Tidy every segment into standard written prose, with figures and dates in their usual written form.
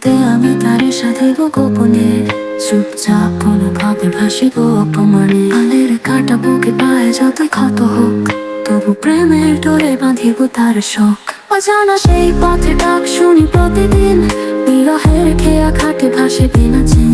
পথেতে আমি তারের সাথে গোপনে চুপচাপ কোনোভাবে ভাসিব অপমানে। আলের কাটা বুকে পায়ে যতই ক্ষত হোক, তবু প্রেমের ডোরে বাঁধিব তার শোক। অজানা সেই পথে ডাক শুনি প্রতিদিন, বিরহের খেয়া খাটে ভাসে বিনা চিন।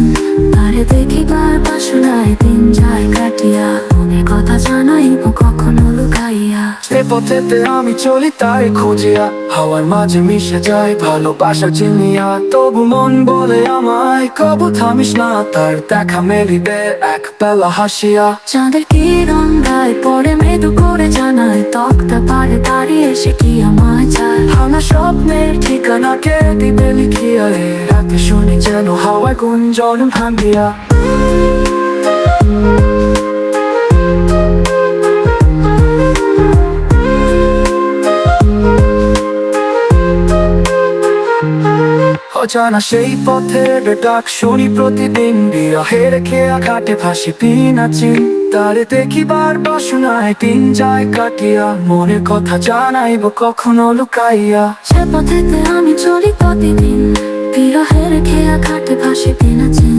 তারে দেখিবার বাসনায় দিন যায় কাটিয়া, মনের কথা জানাইব কখনো লুকাইয়া। সে পথেতে আমি চলি তাই খুঁজিয়া, হাওয়ার মাঝে মিশে যায় ভালোবাসা চিনিয়া। তবু মন বলে আমায় কবু থামিস না, তার দেখা মেলিবে এক বেলা হাসিয়া। চাঁদের কিরণ গায়ে পড়ে মৃদু করে জানায়, তক্তা পারে দাঁড়িয়ে সে কি আমায় চায়। ভাঙা স্বপ্নের ঠিকানা কে দিবে লিখিয়া, রে রাতে শুনি যেন হাওয়ায় গুঞ্জন ভাঙ্গিয়া। অজানা সেই পথের ডাক শুনি প্রতিদিন, বিরহের খেয়া খাটে ভাসি বিনা চিন। তারে দেখিবার বাসনায় দিন যায় কাটিয়া, মনের কথা জানাইব কখনো লুকাইয়া। সে পথেতে আমি চলি প্রতিদিন, বিরহের খেয়া খাটে ভাসি বিনা চিন।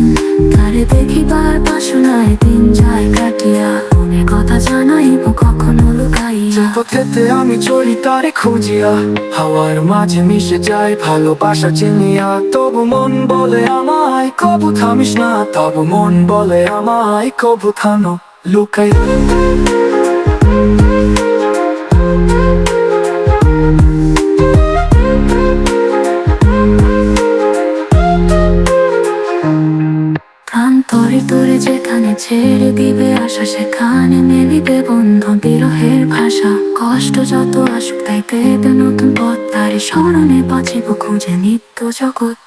তারে দেখিবার বাসনায় দিন যায় কাটিয়া, মনের কথা জানাইব কখনো লুকাইয়া। পথেতে আমি চলি তারে খুঁজিয়া, হাওয়ার মাঝে মিশে যায় ভালোবাসা চিনিয়া। তবু মন বলে আমায় কবু থামিস না, তবু মন বলে আমায় কবু থানো লুকাই। প্রাণ তরে তরে যেখানে ছেড়ে দিবে আশা, সেখানে মেলিবে বন্ধন বিরহের ভাষা। কষ্ট যত আসুক তাই পেবে নতুন পথ, তারই স্মরণে বাঁচিব খুঁজে নিত্য জগৎ।